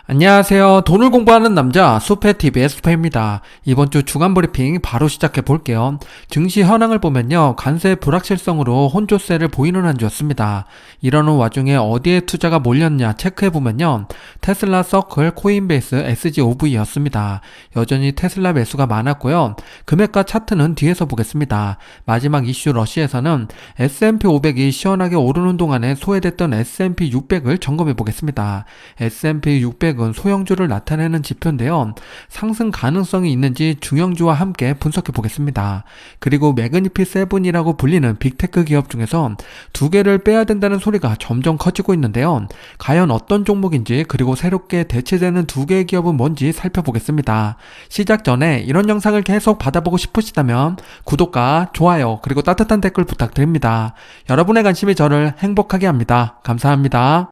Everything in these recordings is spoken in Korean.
안녕하세요. 돈을 공부하는 남자 수페TV의 수페입니다. 이번 주 주간 브리핑 바로 시작해 볼게요. 증시 현황을 보면요. 간세 불확실성으로 혼조세를 보이는 한 주였습니다. 이러는 와중에 어디에 투자가 몰렸냐 체크해 보면요. 테슬라, 서클, 코인베이스, SGOV였습니다. 여전히 테슬라 매수가 많았고요. 금액과 차트는 뒤에서 보겠습니다. 마지막 이슈 러시에서는 S&P 500이 시원하게 오르는 동안에 소외됐던 S&P 600을 점검해 보겠습니다. S&P 600은 소형주를 나타내는 지표인데요. 상승 가능성이 있는지 중형주와 함께 분석해 보겠습니다. 그리고 매그니피 7이라고 불리는 빅테크 기업 중에서 두 개를 빼야 된다는 소리가 점점 커지고 있는데요. 과연 어떤 종목인지 그리고 새롭게 대체되는 두 개의 기업은 뭔지 살펴보겠습니다. 시작 전에 이런 영상을 계속 받아보고 싶으시다면 구독과 좋아요 그리고 따뜻한 댓글 부탁드립니다. 여러분의 관심이 저를 행복하게 합니다. 감사합니다.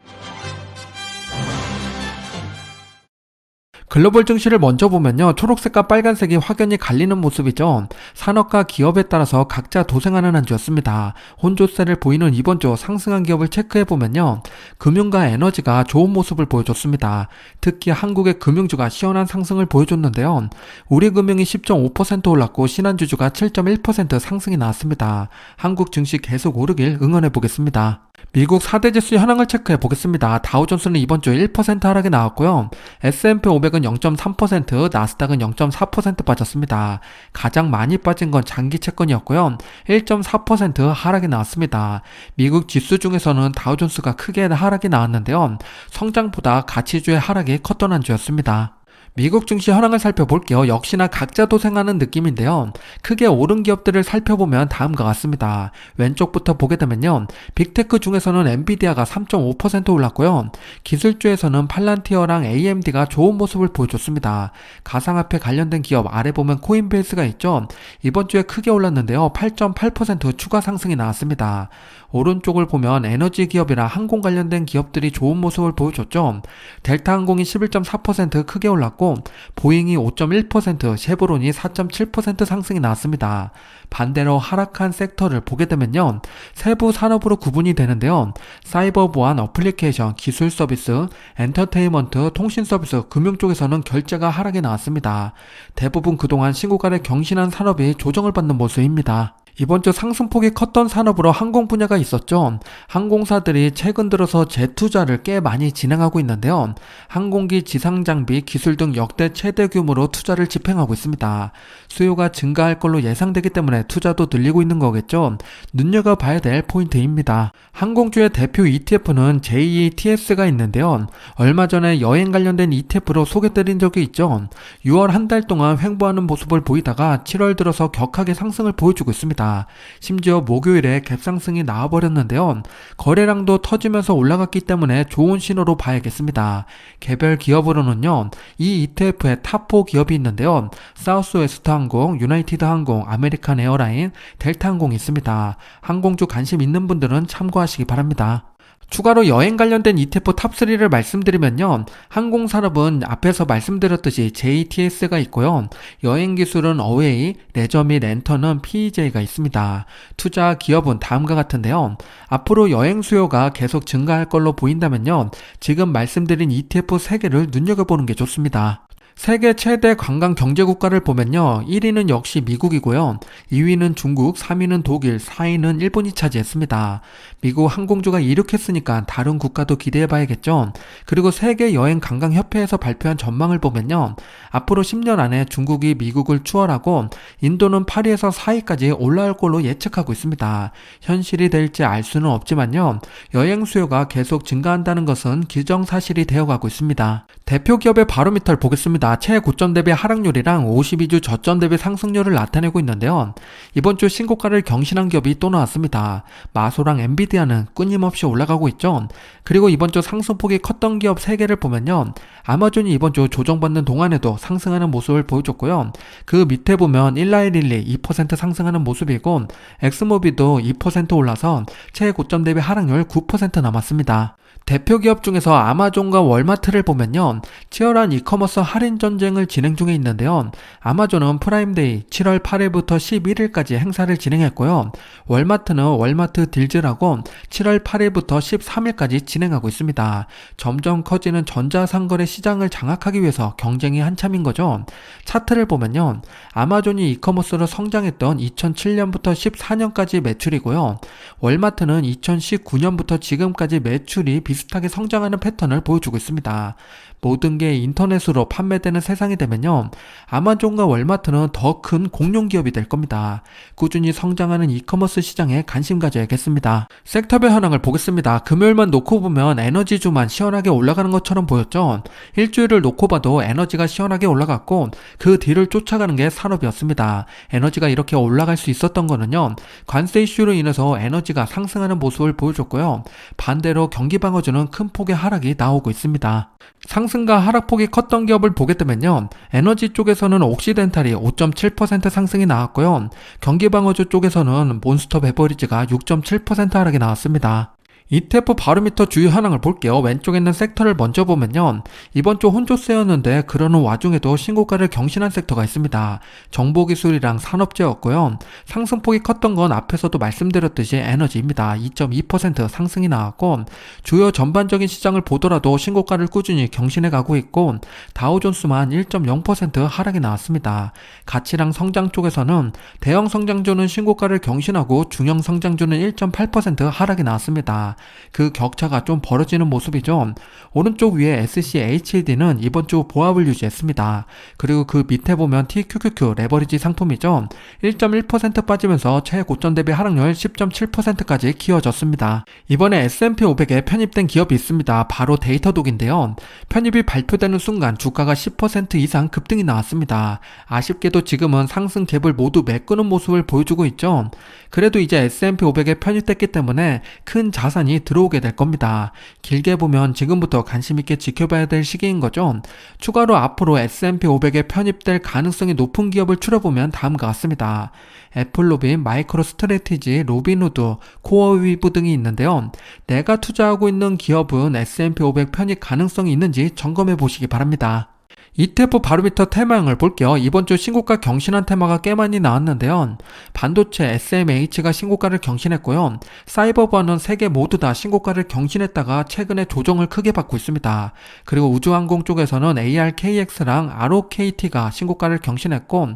글로벌 증시를 먼저 보면요. 초록색과 빨간색이 확연히 갈리는 모습이죠. 산업과 기업에 따라서 각자 도생하는 한 주였습니다. 혼조세를 보이는 이번 주 상승한 기업을 체크해보면요. 금융과 에너지가 좋은 모습을 보여줬습니다. 특히 한국의 금융주가 시원한 상승을 보여줬는데요. 우리금융이 10.5% 올랐고 신한주주가 7.1% 상승이 나왔습니다. 한국 증시 계속 오르길 응원해보겠습니다. 미국 4대 지수 현황을 체크해 보겠습니다. 다우존스는 이번 주 1% 하락이 나왔고요. S&P 500은 0.3%, 나스닥은 0.4% 빠졌습니다. 가장 많이 빠진 건 장기 채권이었고요. 1.4% 하락이 나왔습니다. 미국 지수 중에서는 다우존스가 크게 하락이 나왔는데요. 성장보다 가치주의 하락이 컸던 한 주였습니다. 미국 증시 현황을 살펴볼게요. 역시나 각자 도생하는 느낌인데요. 크게 오른 기업들을 살펴보면 다음과 같습니다. 왼쪽부터 보게 되면요. 빅테크 중에서는 엔비디아가 3.5% 올랐고요. 기술주에서는 팔란티어랑 AMD가 좋은 모습을 보여줬습니다. 가상화폐 관련된 기업 아래 보면 코인베이스가 있죠. 이번 주에 크게 올랐는데요. 8.8% 추가 상승이 나왔습니다. 오른쪽을 보면 에너지 기업이나 항공 관련된 기업들이 좋은 모습을 보여줬죠. 델타항공이 11.4% 크게 올랐고 보잉이 5.1%, 쉐보론이 4.7% 상승이 나왔습니다. 반대로 하락한 섹터를 보게 되면요. 세부 산업으로 구분이 되는데요. 사이버 보안, 어플리케이션, 기술 서비스, 엔터테인먼트, 통신 서비스, 금융 쪽에서는 결제가 하락이 나왔습니다. 대부분 그동안 신고가를 경신한 산업이 조정을 받는 모습입니다. 이번 주 상승폭이 컸던 산업으로 항공 분야가 있었죠. 항공사들이 최근 들어서 재투자를 꽤 많이 진행하고 있는데요. 항공기 지상장비, 기술 등 역대 최대 규모로 투자를 집행하고 있습니다. 수요가 증가할 걸로 예상되기 때문에 투자도 늘리고 있는 거겠죠. 눈여겨봐야 될 포인트입니다. 항공주의 대표 ETF는 JETS가 있는데요. 얼마 전에 여행 관련된 ETF로 소개드린 적이 있죠. 6월 한 달 동안 횡보하는 모습을 보이다가 7월 들어서 격하게 상승을 보여주고 있습니다. 심지어 목요일에 갭상승이 나와버렸는데요. 거래량도 터지면서 올라갔기 때문에 좋은 신호로 봐야겠습니다. 개별 기업으로는요. 이 ETF에 탑4 기업이 있는데요. 사우스웨스트 항공, 유나이티드 항공, 아메리칸 에어라인, 델타 항공이 있습니다. 항공주 관심 있는 분들은 참고하시기 바랍니다. 추가로 여행 관련된 ETF 탑3를 말씀드리면요. 항공산업은 앞에서 말씀드렸듯이 JTS가 있고요. 여행기술은 어웨이, 레저 및 엔터는 PEJ가 있습니다. 투자 기업은 다음과 같은데요. 앞으로 여행 수요가 계속 증가할 걸로 보인다면요. 지금 말씀드린 ETF 3개를 눈여겨보는 게 좋습니다. 세계 최대 관광 경제 국가를 보면요. 1위는 역시 미국이고요. 2위는 중국, 3위는 독일, 4위는 일본이 차지했습니다. 미국 항공주가 이륙했으니까 다른 국가도 기대해봐야겠죠. 그리고 세계 여행 관광 협회에서 발표한 전망을 보면요. 앞으로 10년 안에 중국이 미국을 추월하고 인도는 8위에서 4위까지 올라올 걸로 예측하고 있습니다. 현실이 될지 알 수는 없지만요. 여행 수요가 계속 증가한다는 것은 기정사실이 되어가고 있습니다. 대표 기업의 바로미터를 보겠습니다. 최고점 대비 하락률이랑 52주 저점 대비 상승률을 나타내고 있는데요. 이번 주 신고가를 경신한 기업이 또 나왔습니다. 마소랑 엔비디아는 끊임없이 올라가고 있죠. 그리고 이번 주 상승폭이 컸던 기업 3개를 보면요. 아마존이 이번 주 조정받는 동안에도 상승하는 모습을 보여줬고요. 그 밑에 보면 일라일릴리 2% 상승하는 모습이고 엑스모비도 2% 올라서 최고점 대비 하락률 9% 남았습니다. 대표 기업 중에서 아마존과 월마트를 보면요. 보면요. 치열한 이커머스 할인 전쟁을 진행 중에 있는데요. 아마존은 프라임데이 7월 8일부터 11일까지 행사를 진행했고요. 월마트는 월마트 딜즈라고 7월 8일부터 13일까지 진행하고 있습니다. 점점 커지는 전자상거래 시장을 장악하기 위해서 경쟁이 한참인 거죠. 차트를 보면요. 아마존이 이커머스로 성장했던 2007년부터 14년까지 매출이고요. 월마트는 2019년부터 지금까지 매출이 비슷하게 성장하는 패턴을 보여주고 있습니다. 모든 게 인터넷으로 판매되는 세상이 되면요. 아마존과 월마트는 더 큰 공룡 기업이 될 겁니다. 꾸준히 성장하는 이커머스 시장에 관심 가져야겠습니다. 섹터별 현황을 보겠습니다. 금요일만 놓고 보면 에너지주만 시원하게 올라가는 것처럼 보였죠. 일주일을 놓고 봐도 에너지가 시원하게 올라갔고 그 뒤를 쫓아가는 게 산업이었습니다. 에너지가 이렇게 올라갈 수 있었던 거는요. 관세 이슈로 인해서 에너지가 상승하는 모습을 보여줬고요. 반대로 경기방어주는 큰 폭의 하락이 나오고 있습니다. 상승과 하락폭이 컸던 기업을 보게 되면요. 에너지 쪽에서는 옥시덴탈이 5.7% 상승이 나왔고요. 경기방어주 쪽에서는 몬스터 베버리지가 6.7% 하락이 나왔습니다. ETF 바로미터 주요 현황을 볼게요. 왼쪽에 있는 섹터를 먼저 보면요. 이번 주 혼조세였는데 그러는 와중에도 신고가를 경신한 섹터가 있습니다. 정보기술이랑 산업재였고요. 상승폭이 컸던 건 앞에서도 말씀드렸듯이 에너지입니다. 2.2% 상승이 나왔고 주요 전반적인 시장을 보더라도 신고가를 꾸준히 경신해 가고 있고 다우존스만 1.0% 하락이 나왔습니다. 가치랑 성장 쪽에서는 대형 성장주는 신고가를 경신하고 중형 성장주는 1.8% 하락이 나왔습니다. 그 격차가 좀 벌어지는 모습이죠. 오른쪽 위에 SCHED는 이번 주 보합을 유지했습니다. 그리고 그 밑에 보면 TQQQ 레버리지 상품이죠. 1.1% 빠지면서 최고점 대비 하락률 10.7%까지 키워졌습니다. 이번에 S&P 500에 편입된 기업이 있습니다. 바로 데이터독인데요. 편입이 발표되는 순간 주가가 10% 이상 급등이 나왔습니다. 아쉽게도 지금은 상승 갭을 모두 메꾸는 모습을 보여주고 있죠. 그래도 이제 S&P 500에 편입됐기 때문에 큰 자산이 들어오게 될 겁니다. 길게 보면 지금부터 관심 있게 지켜봐야 될 시기인 거죠. 추가로 앞으로 S&P 500에 편입될 가능성이 높은 기업을 추려보면 다음과 같습니다. 애플로빈, 마이크로스트래티지, 로빈후드, 코어위브 등이 있는데요. 내가 투자하고 있는 기업은 S&P 500 편입 가능성이 있는지 점검해 보시기 바랍니다. ETF 바로미터 테마형을 볼게요. 이번 주 신고가 경신한 테마가 꽤 많이 나왔는데요. 반도체 SMH가 신고가를 경신했고요. 사이버바는 3개 모두 다 신고가를 경신했다가 최근에 조정을 크게 받고 있습니다. 그리고 우주항공 쪽에서는 ARKX랑 ROKT가 신고가를 경신했고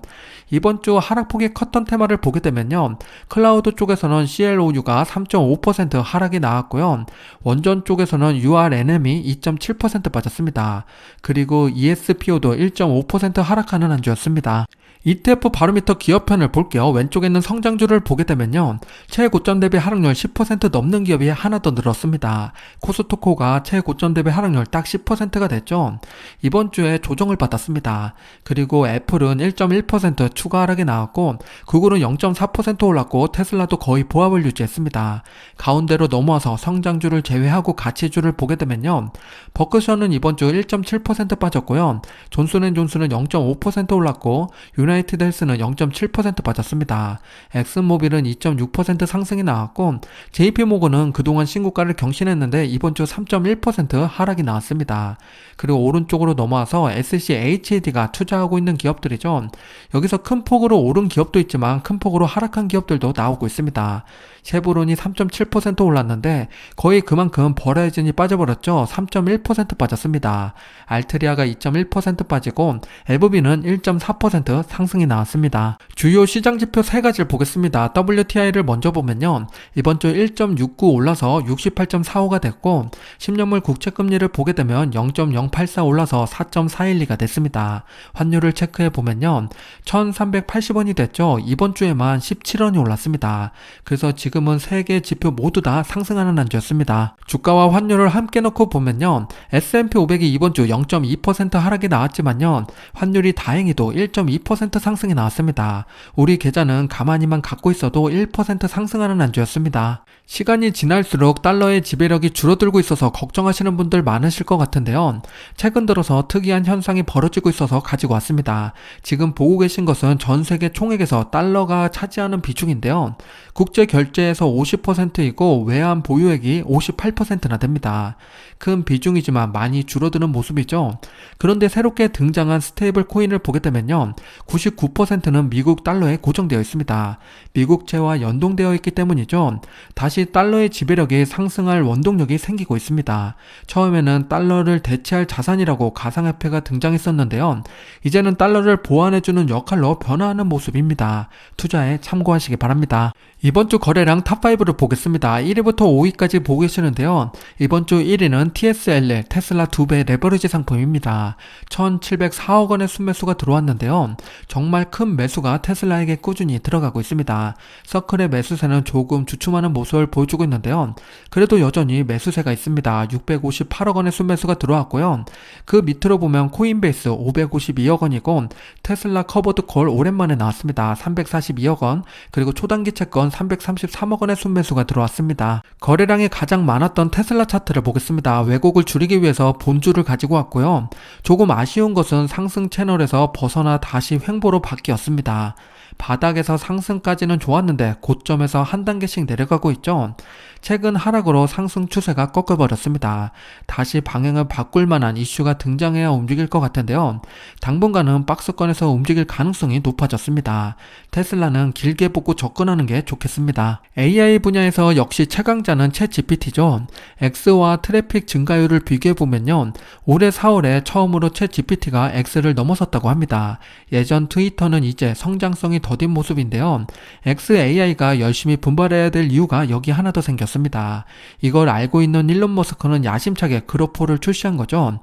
이번 주 하락폭이 컸던 테마를 보게 되면요. 클라우드 쪽에서는 CLOU가 3.5% 하락이 나왔고요. 원전 쪽에서는 URNM이 2.7% 빠졌습니다. 그리고 ESPO도 1.5% 하락하는 한 주였습니다. ETF 바로미터 기업편을 볼게요. 왼쪽에 있는 성장주를 보게 되면요. 최고점 대비 하락률 10% 넘는 기업이 하나 더 늘었습니다. 코스토코가 최고점 대비 하락률 딱 10%가 됐죠. 이번 주에 조정을 받았습니다. 그리고 애플은 1.1% 추가 하락이 나왔고 구글은 0.4% 올랐고 테슬라도 거의 보합을 유지했습니다. 가운데로 넘어와서 성장주를 제외하고 가치주를 보게 되면요. 버크셔는 이번 주 1.7% 빠졌고요. 존슨앤존슨은 0.5% 올랐고 유나이티드 헬스는 0.7% 빠졌습니다. 엑슨모빌은 2.6% 상승이 나왔고 JP모건은 그동안 신고가를 경신했는데 이번 주 3.1% 하락이 나왔습니다. 그리고 오른쪽으로 넘어와서 SCHED가 투자하고 있는 기업들이죠. 여기서 큰 폭으로 오른 기업도 있지만 큰 폭으로 하락한 기업들도 나오고 있습니다. 쉐보론이 3.7% 올랐는데 거의 그만큼 버라이즌이 빠져버렸죠. 3.1% 빠졌습니다. 알트리아가 2.1% 빠지고 에브비는 1.4% 상승이 나왔습니다. 주요 시장지표 3가지를 보겠습니다. WTI를 먼저 보면요. 이번 주 1.69 올라서 68.45가 됐고 10년물 국채금리를 보게 되면 0.084 올라서 4.412가 됐습니다. 환율을 체크해 보면요. 1380원이 됐죠. 이번 주에만 17원이 올랐습니다. 그래서 지금은 3개 지표 모두 다 상승하는 한 주였습니다. 주가와 환율을 함께 넣고 보면요. S&P 500이 이번 주 0.2% 하락이 나왔지만요. 환율이 다행히도 1.2% 상승이 나왔습니다. 우리 계좌는 가만히만 갖고 있어도 1% 상승하는 안주였습니다. 시간이 지날수록 달러의 지배력이 줄어들고 있어서 걱정하시는 분들 많으실 것 같은데요. 최근 들어서 특이한 현상이 벌어지고 있어서 가지고 왔습니다. 지금 보고 계신 것은 전 세계 총액에서 달러가 차지하는 비중인데요. 국제 결제에서 50%이고 외환 보유액이 58%나 됩니다. 큰 비중이지만 많이 줄어드는 모습이죠. 그런데 새롭게 등장한 스테이블 코인을 보게 되면요. 99%는 미국 달러에 고정되어 있습니다. 미국채와 연동되어 있기 때문이죠. 다시 달러의 지배력이 상승할 원동력이 생기고 있습니다. 처음에는 달러를 대체할 자산이라고 가상화폐가 등장했었는데요. 이제는 달러를 보완해주는 역할로 변화하는 모습입니다. 투자에 참고하시기 바랍니다. 이번 주 거래량 탑5를 보겠습니다. 1위부터 5위까지 보고 계시는데요. 이번 주 1위는 TSLL 테슬라 2배 레버리지 상품입니다. 1,704억 원의 순매수가 들어왔는데요. 정말 큰 매수가 테슬라에게 꾸준히 들어가고 있습니다. 서클의 매수세는 조금 주춤하는 모습을 보여주고 있는데요. 그래도 여전히 매수세가 있습니다. 658억 원의 순매수가 들어왔고요. 그 밑으로 보면 코인베이스 552억 원이고 테슬라 커버드 콜 오랜만에 나왔습니다. 342억 원, 그리고 초단기 채권 333억 원의 순매수가 들어왔습니다. 거래량이 가장 많았던 테슬라 차트를 보겠습니다. 왜곡을 줄이기 위해서 본주를 가지고 왔고요. 조금 아쉬운 것은 상승 채널에서 벗어나 다시 횡보로 바뀌었습니다. 바닥에서 상승까지는 좋았는데 고점에서 한 단계씩 내려가고 있죠. 최근 하락으로 상승 추세가 꺾여버렸습니다. 다시 방향을 바꿀 만한 이슈가 등장해야 움직일 것 같은데요. 당분간은 박스권에서 움직일 가능성이 높아졌습니다. 테슬라는 길게 보고 접근하는 게 좋겠습니다. AI 분야에서 역시 최강자는 챗GPT죠. X와 트래픽 증가율을 비교해보면요. 올해 4월에 처음으로 챗GPT가 X를 넘어섰다고 합니다. 예전 트위터는 이제 성장성이 더딘 모습인데요. XAI가 열심히 분발해야 될 이유가 여기 하나 더 생겼습니다. 이걸 알고 있는 일론 머스크는 야심차게 그로포를 출시한 거죠.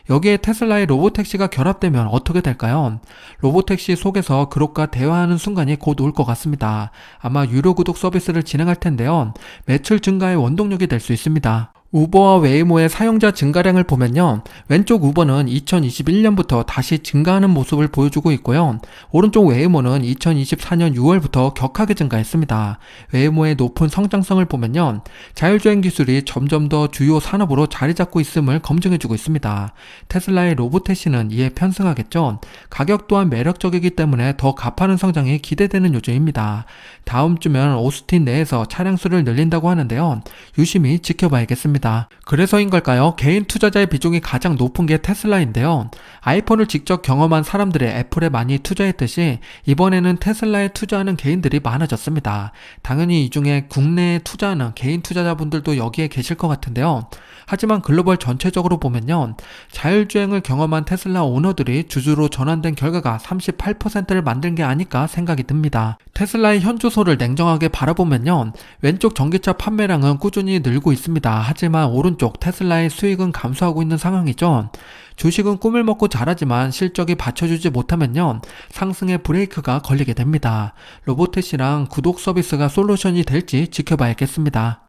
여기에 테슬라의 로보택시가 결합되면 어떻게 될까요? 로보택시 속에서 그룹과 대화하는 순간이 곧 올 것 같습니다. 아마 유료 구독 서비스를 진행할 텐데요. 매출 증가의 원동력이 될 수 있습니다. 우버와 웨이모의 사용자 증가량을 보면요. 왼쪽 우버는 2021년부터 다시 증가하는 모습을 보여주고 있고요. 오른쪽 웨이모는 2024년 6월부터 격하게 증가했습니다. 웨이모의 높은 성장성을 보면요. 자율주행 기술이 점점 더 주요 산업으로 자리 잡고 있음을 검증해주고 있습니다. 테슬라의 로보택시는 이에 편승하겠죠. 가격 또한 매력적이기 때문에 더 가파른 성장이 기대되는 요즘입니다. 다음 주면 오스틴 내에서 차량 수를 늘린다고 하는데요. 유심히 지켜봐야겠습니다. 그래서인 걸까요? 개인 투자자의 비중이 가장 높은 게 테슬라인데요. 아이폰을 직접 경험한 사람들이 애플에 많이 투자했듯이 이번에는 테슬라에 투자하는 개인들이 많아졌습니다. 당연히 이 중에 국내에 투자하는 개인 투자자분들도 여기에 계실 것 같은데요. 하지만 글로벌 전체적으로 보면요. 자율주행을 경험한 테슬라 오너들이 주주로 전환된 결과가 38%를 만든 게 아닐까 생각이 듭니다. 테슬라의 현주소를 냉정하게 바라보면요. 왼쪽 전기차 판매량은 꾸준히 늘고 있습니다. 하지만 오른쪽 테슬라의 수익은 감소하고 있는 상황이죠. 주식은 꿈을 먹고 자라지만 실적이 받쳐주지 못하면요. 상승의 브레이크가 걸리게 됩니다. 로보택시랑 구독 서비스가 솔루션이 될지 지켜봐야겠습니다.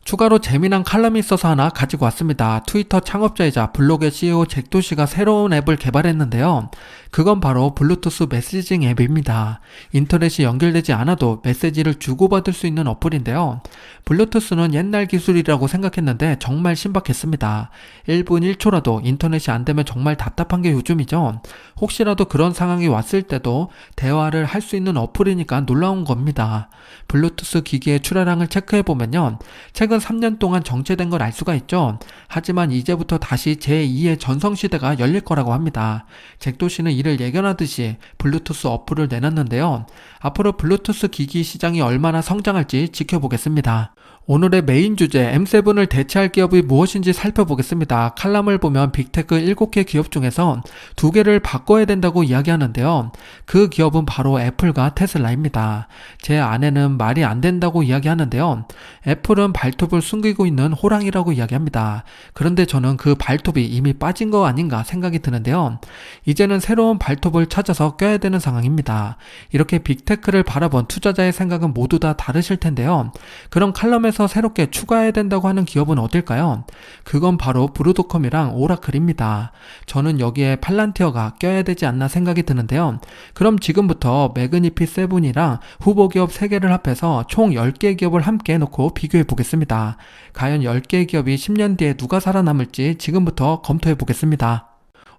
추가로 재미난 칼럼이 있어서 하나 가지고 왔습니다. 트위터 창업자이자 블로그의 CEO 잭도시가 새로운 앱을 개발했는데요. 그건 바로 블루투스 메시징 앱입니다. 인터넷이 연결되지 않아도 메시지를 주고받을 수 있는 어플인데요. 블루투스는 옛날 기술이라고 생각했는데 정말 신박했습니다. 1분 1초라도 인터넷이 안 되면 정말 답답한 게 요즘이죠. 혹시라도 그런 상황이 왔을 때도 대화를 할 수 있는 어플이니까 놀라운 겁니다. 블루투스 기기의 출하량을 체크해보면요. 최근 3년 동안 정체된 걸 알 수가 있죠. 하지만 이제부터 다시 제2의 전성시대가 열릴 거라고 합니다. 잭도시는 이를 예견하듯이 블루투스 어플을 내놨는데요. 앞으로 블루투스 기기 시장이 얼마나 성장할지 지켜보겠습니다. 오늘의 메인 주제 M7을 대체할 기업이 무엇인지 살펴보겠습니다. 칼럼을 보면 빅테크 7개 기업 중에서 2개를 바꿔야 된다고 이야기하는데요. 그 기업은 바로 애플과 테슬라입니다. 제 아내는 말이 안 된다고 이야기하는데요. 애플은 발톱을 숨기고 있는 호랑이라고 이야기합니다. 그런데 저는 그 발톱이 이미 빠진 거 아닌가 생각이 드는데요. 이제는 새로운 발톱을 찾아서 껴야 되는 상황입니다. 이렇게 빅테크를 바라본 투자자의 생각은 모두 다 다르실 텐데요. 그런 칼럼에서 시장에서 새롭게 추가해야 된다고 하는 기업은 어딜까요? 그건 바로 브로드컴이랑 오라클입니다. 저는 여기에 팔란티어가 껴야 되지 않나 생각이 드는데요. 그럼 지금부터 매그니피 세븐이랑 후보 기업 3개를 합해서 총 10개 기업을 함께 놓고 비교해 보겠습니다. 과연 10개의 기업이 10년 뒤에 누가 살아남을지 지금부터 검토해 보겠습니다.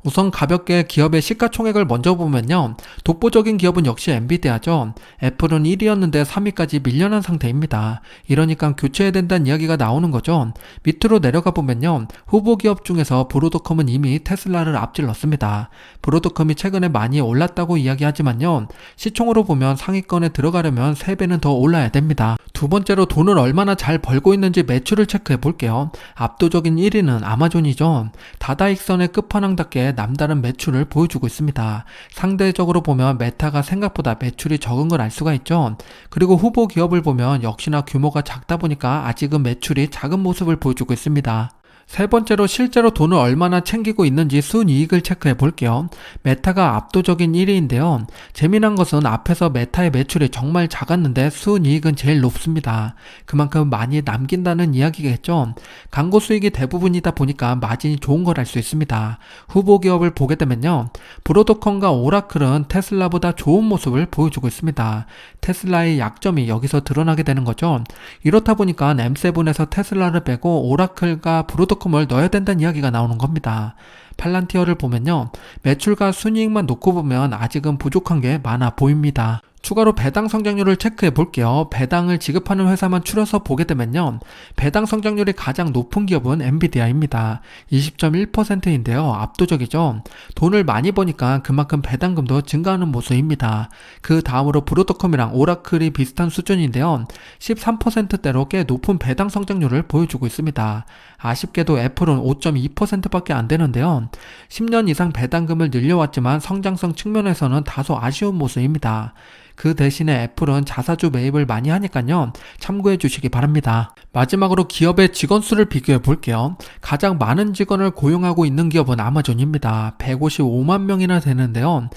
우선 가볍게 기업의 시가총액을 먼저 보면요. 독보적인 기업은 역시 엔비디아죠. 애플은 1위였는데 3위까지 밀려난 상태입니다. 이러니까 교체해야 된다는 이야기가 나오는 거죠. 밑으로 내려가 보면요. 후보 기업 중에서 브로드컴은 이미 테슬라를 앞질렀습니다. 브로드컴이 최근에 많이 올랐다고 이야기하지만요. 시총으로 보면 상위권에 들어가려면 3배는 더 올라야 됩니다. 두 번째로 돈을 얼마나 잘 벌고 있는지 매출을 체크해 볼게요. 압도적인 1위는 아마존이죠. 다다익선의 끝판왕답게 남다른 매출을 보여주고 있습니다. 상대적으로 보면 메타가 생각보다 매출이 적은 걸 알 수가 있죠. 그리고 후보 기업을 보면 역시나 규모가 작다 보니까 아직은 매출이 작은 모습을 보여주고 있습니다. 세 번째로 실제로 돈을 얼마나 챙기고 있는지 순이익을 체크해 볼게요. 메타가 압도적인 1위인데요. 재미난 것은 앞에서 메타의 매출이 정말 작았는데 순이익은 제일 높습니다. 그만큼 많이 남긴다는 이야기겠죠. 광고 수익이 대부분이다 보니까 마진이 좋은 걸 알 수 있습니다. 후보 기업을 보게 되면요. 브로드컴과 오라클은 테슬라보다 좋은 모습을 보여주고 있습니다. 테슬라의 약점이 여기서 드러나게 되는 거죠. 이렇다 보니까 M7에서 테슬라를 빼고 오라클과 브로드컴을 넣어야 된다는 이야기가 나오는 겁니다. 팔란티어를 보면요. 매출과 순이익만 놓고 보면 아직은 부족한 게 많아 보입니다. 추가로 배당 성장률을 체크해 볼게요. 배당을 지급하는 회사만 추려서 보게 되면요. 배당 성장률이 가장 높은 기업은 엔비디아입니다. 20.1%인데요. 압도적이죠. 돈을 많이 버니까 그만큼 배당금도 증가하는 모습입니다. 그 다음으로 브로드컴이랑 오라클이 비슷한 수준인데요. 13%대로 꽤 높은 배당 성장률을 보여주고 있습니다. 아쉽게도 애플은 5.2%밖에 안 되는데요. 10년 이상 배당금을 늘려왔지만 성장성 측면에서는 다소 아쉬운 모습입니다. 그 대신에 애플은 자사주 매입을 많이 하니까요. 참고해 주시기 바랍니다. 마지막으로 기업의 직원 수를 비교해 볼게요. 가장 많은 직원을 고용하고 있는 기업은 아마존입니다. 155만 명이나 되는데요.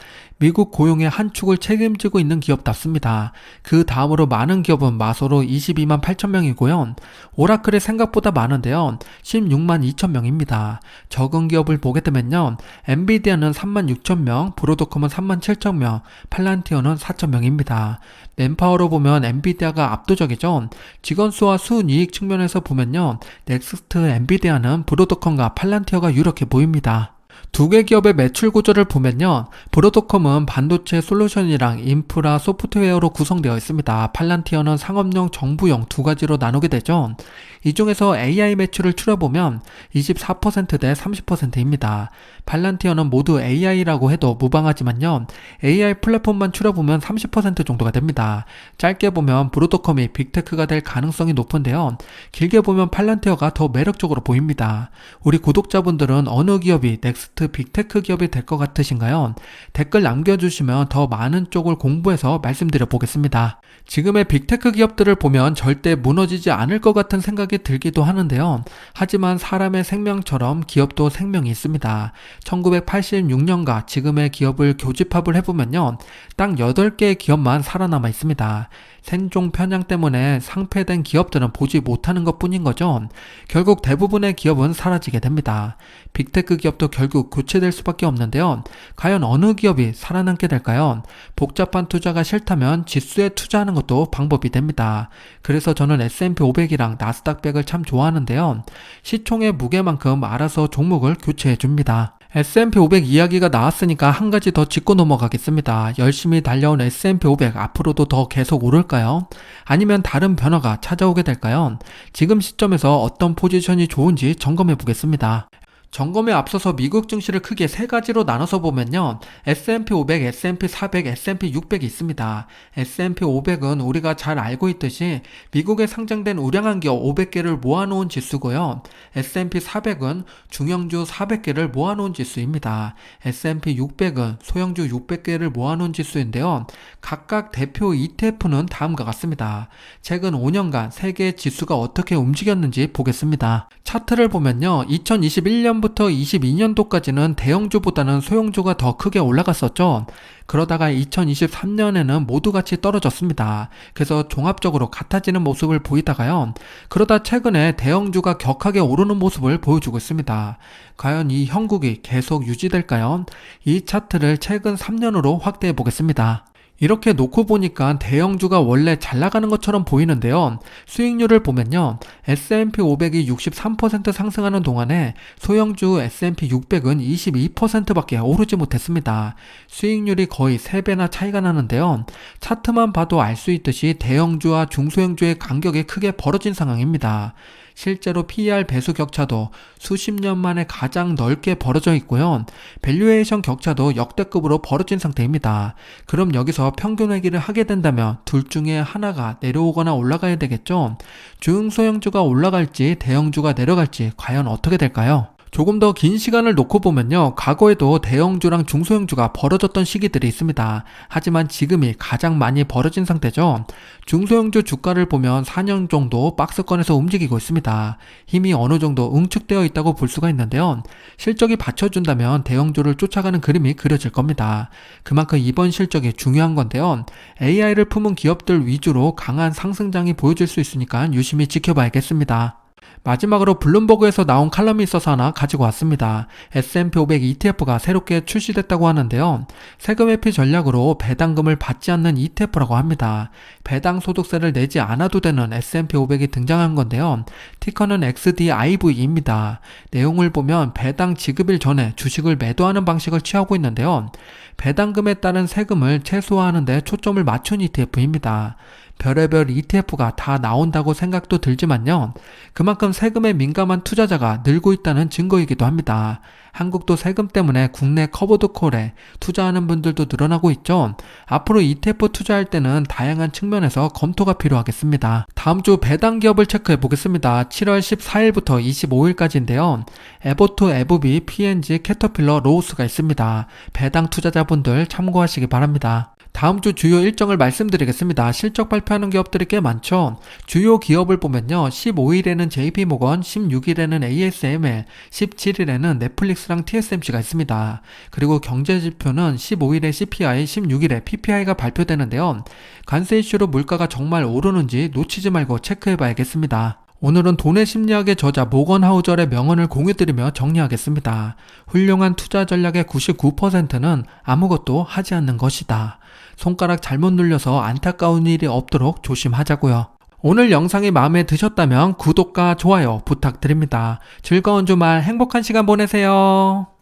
미국 고용의 한 축을 책임지고 있는 기업답습니다. 그 다음으로 많은 기업은 마소로 22만 8천 명이고요. 오라클이 생각보다 많은데요. 16만 2천 명입니다. 적은 기업을 보게 되면요. 엔비디아는 3만 6천 명, 브로드컴은 3만 7천 명, 팔란티어는 4천 명입니다. 맨파워로 보면 엔비디아가 압도적이죠. 직원 수와 순이익 측면에서 보면요. 넥스트 엔비디아는 브로드컴과 팔란티어가 유력해 보입니다. 두 개 기업의 매출 구조를 보면요. 브로드컴은 반도체 솔루션이랑 인프라 소프트웨어로 구성되어 있습니다. 팔란티어는 상업용, 정부용 두 가지로 나누게 되죠. 이 중에서 AI 매출을 추려보면 24% 대 30%입니다. 팔란티어는 모두 AI라고 해도 무방하지만요. AI 플랫폼만 추려보면 30% 정도가 됩니다. 짧게 보면 브로드컴이 빅테크가 될 가능성이 높은데요. 길게 보면 팔란티어가 더 매력적으로 보입니다. 우리 구독자분들은 어느 기업이 넥스트 빅테크 기업이 될 것 같으신가요? 댓글 남겨주시면 더 많은 쪽을 공부해서 말씀드려 보겠습니다. 지금의 빅테크 기업들을 보면 절대 무너지지 않을 것 같은 생각이 들기도 하는데요. 하지만 사람의 생명처럼 기업도 생명이 있습니다. 1986년과 지금의 기업을 교집합을 해보면요. 딱 8개의 기업만 살아남아 있습니다. 생존 편향 때문에 상폐된 기업들은 보지 못하는 것 뿐인 거죠. 결국 대부분의 기업은 사라지게 됩니다. 빅테크 기업도 결국 교체될 수밖에 없는데요. 과연 어느 기업이 살아남게 될까요? 복잡한 투자가 싫다면 지수에 투자하는 것도 방법이 됩니다. 그래서 저는 S&P 500이랑 나스닥 100을 참 좋아하는데요. 시총의 무게만큼 알아서 종목을 교체해 줍니다. S&P 500 이야기가 나왔으니까 한 가지 더 짚고 넘어가겠습니다. 열심히 달려온 S&P 500 앞으로도 더 계속 오를까요? 아니면 다른 변화가 찾아오게 될까요? 지금 시점에서 어떤 포지션이 좋은지 점검해 보겠습니다. 점검에 앞서서 미국 증시를 크게 세 가지로 나눠서 보면요. S&P 500, S&P 400, S&P 600이 있습니다. S&P 500은 우리가 잘 알고 있듯이 미국에 상장된 우량한 기업 500개를 모아놓은 지수고요. S&P 400은 중형주 400개를 모아놓은 지수입니다. S&P 600은 소형주 600개를 모아놓은 지수인데요. 각각 대표 ETF는 다음과 같습니다. 최근 5년간 세 개의 지수가 어떻게 움직였는지 보겠습니다. 차트를 보면요. 2021년 2010년부터 22년도까지는 대형주보다는 소형주가 더 크게 올라갔었죠. 그러다가 2023년에는 모두 같이 떨어졌습니다. 그래서 종합적으로 같아지는 모습을 보이다가요. 그러다 최근에 대형주가 격하게 오르는 모습을 보여주고 있습니다. 과연 이 형국이 계속 유지될까요? 이 차트를 최근 3년으로 확대해 보겠습니다. 이렇게 놓고 보니까 대형주가 원래 잘 나가는 것처럼 보이는데요. 수익률을 보면요. S&P 500이 63% 상승하는 동안에 소형주 S&P 600은 22%밖에 오르지 못했습니다. 수익률이 거의 3배나 차이가 나는데요. 차트만 봐도 알 수 있듯이 대형주와 중소형주의 간격이 크게 벌어진 상황입니다. 실제로 PER 배수 격차도 수십 년 만에 가장 넓게 벌어져 있고요. 밸류에이션 격차도 역대급으로 벌어진 상태입니다. 그럼 여기서 평균 회귀를 하게 된다면 둘 중에 하나가 내려오거나 올라가야 되겠죠. 중소형주가 올라갈지 대형주가 내려갈지 과연 어떻게 될까요? 조금 더 긴 시간을 놓고 보면요. 과거에도 대형주랑 중소형주가 벌어졌던 시기들이 있습니다. 하지만 지금이 가장 많이 벌어진 상태죠. 중소형주 주가를 보면 4년 정도 박스권에서 움직이고 있습니다. 힘이 어느 정도 응축되어 있다고 볼 수가 있는데요. 실적이 받쳐준다면 대형주를 쫓아가는 그림이 그려질 겁니다. 그만큼 이번 실적이 중요한 건데요. AI를 품은 기업들 위주로 강한 상승장이 보여질 수 있으니까 유심히 지켜봐야겠습니다. 마지막으로 블룸버그에서 나온 칼럼이 있어서 하나 가지고 왔습니다. S&P 500 ETF가 새롭게 출시됐다고 하는데요. 세금 회피 전략으로 배당금을 받지 않는 ETF라고 합니다. 배당 소득세를 내지 않아도 되는 S&P 500이 등장한 건데요. 티커는 XDIV입니다. 내용을 보면 배당 지급일 전에 주식을 매도하는 방식을 취하고 있는데요. 배당금에 따른 세금을 최소화하는 데 초점을 맞춘 ETF입니다. 별의별 ETF가 다 나온다고 생각도 들지만요. 그만큼 세금에 민감한 투자자가 늘고 있다는 증거이기도 합니다. 한국도 세금 때문에 국내 커버드콜에 투자하는 분들도 늘어나고 있죠. 앞으로 ETF 투자할 때는 다양한 측면에서 검토가 필요하겠습니다. 다음 주 배당 기업을 체크해 보겠습니다. 7월 14일부터 25일까지인데요. 에버투, 에브비, P&G, 캐터필러, 로우스가 있습니다. 배당 투자자분들 참고하시기 바랍니다. 다음 주 주요 일정을 말씀드리겠습니다. 실적 발표하는 기업들이 꽤 많죠. 주요 기업을 보면요. 15일에는 JP모건, 16일에는 ASML, 17일에는 넷플릭스랑 TSMC가 있습니다. 그리고 경제지표는 15일에 CPI, 16일에 PPI가 발표되는데요. 관세 이슈로 물가가 정말 오르는지 놓치지 말고 체크해봐야겠습니다. 오늘은 돈의 심리학의 저자 모건 하우절의 명언을 공유드리며 정리하겠습니다. 훌륭한 투자 전략의 99%는 아무것도 하지 않는 것이다. 손가락 잘못 눌려서 안타까운 일이 없도록 조심하자고요. 오늘 영상이 마음에 드셨다면 구독과 좋아요 부탁드립니다. 즐거운 주말 행복한 시간 보내세요.